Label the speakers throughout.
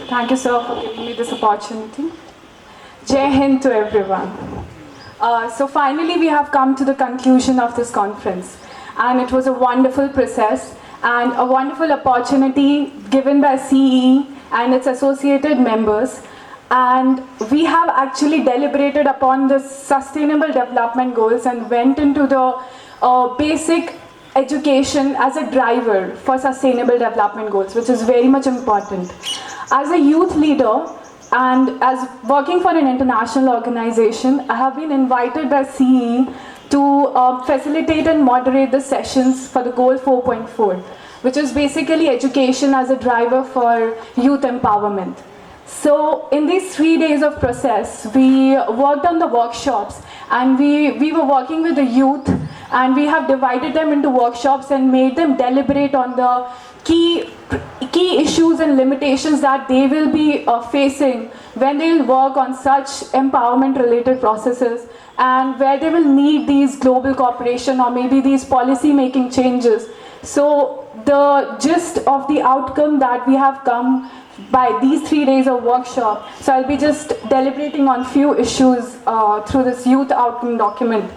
Speaker 1: Thank you, sir, for giving me this opportunity. Jai Hind to everyone. So finally, we have come to the conclusion of this conference, and it was a wonderful process and a wonderful opportunity given by CE and its associated members. And we have actually deliberated upon the sustainable development goals and went into the basic education as a driver for sustainable development goals, which is very much important. As a youth leader and as working for an international organization, I have been invited by CE to facilitate and moderate the sessions for the goal 4.4, which is basically education as a driver for youth empowerment. So in these 3 days of process, we worked on the workshops, and we were working with the youth, and we have divided them into workshops and made them deliberate on the key issues and limitations that they will be facing when they will work on such empowerment related processes, and where they will need these global cooperation or maybe these policy making changes. So the gist of the outcome that we have come by these 3 days of workshop, so I'll be just deliberating on few issues through this youth outcome document.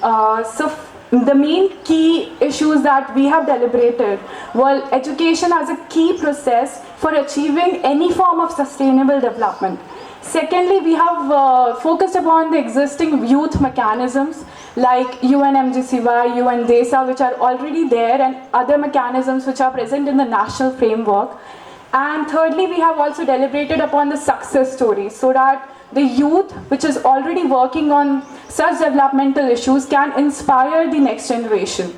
Speaker 1: So the main key issues that we have deliberated were education as a key process for achieving any form of sustainable development. Secondly, we have focused upon the existing youth mechanisms like UNMGCY, UNDESA, which are already there, and other mechanisms which are present in the national framework. And thirdly, we have also deliberated upon the success stories, so that the youth, which is already working on such developmental issues, can inspire the next generation.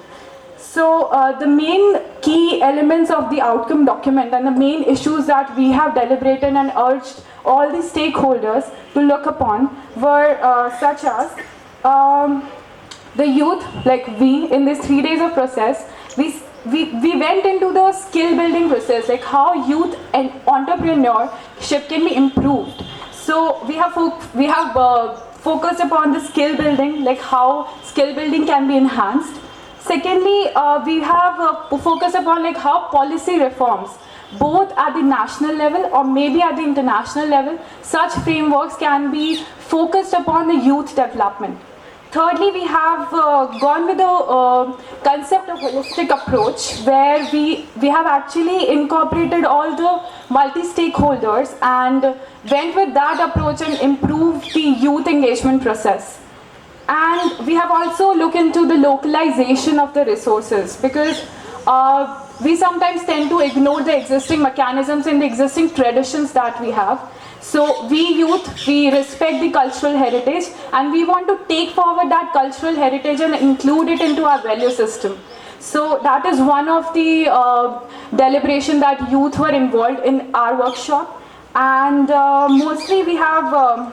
Speaker 1: So the main key elements of the outcome document and the main issues that we have deliberated and urged all the stakeholders to look upon were such as the youth, like we, in these 3 days of process, we went into the skill building process, like how youth and entrepreneurship can be improved. So we have focused upon the skill building, like how skill building can be enhanced. Secondly, we have focused upon like how policy reforms, both at the national level or maybe at the international level, such frameworks can be focused upon the youth development. Thirdly, we have gone with the concept of holistic approach, where we have actually incorporated all the multi-stakeholders and went with that approach and improved the youth engagement process. And we have also looked into the localization of the resources, because we sometimes tend to ignore the existing mechanisms and the existing traditions that we have. So we youth, we respect the cultural heritage, and we want to take forward that cultural heritage and include it into our value system. So that is one of the deliberation that youth were involved in our workshop. And mostly we have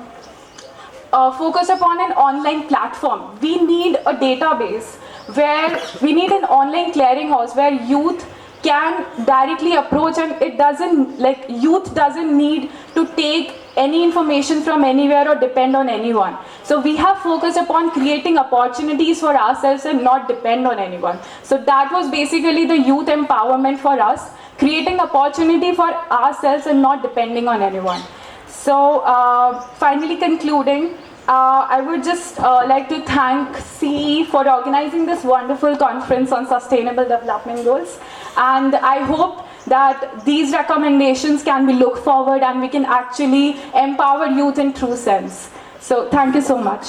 Speaker 1: focused upon an online platform. We need a database where we need an online clearinghouse where youth can directly approach, and it doesn't, like, youth doesn't need to take any information from anywhere or depend on anyone. So we have focused upon creating opportunities for ourselves and not depend on anyone. So that was basically the youth empowerment for us, creating opportunity for ourselves and not depending on anyone. So finally concluding, I would just like to thank CE for organizing this wonderful conference on sustainable development goals, and I hope that these recommendations can be looked forward and we can actually empower youth in true sense. So thank you so much.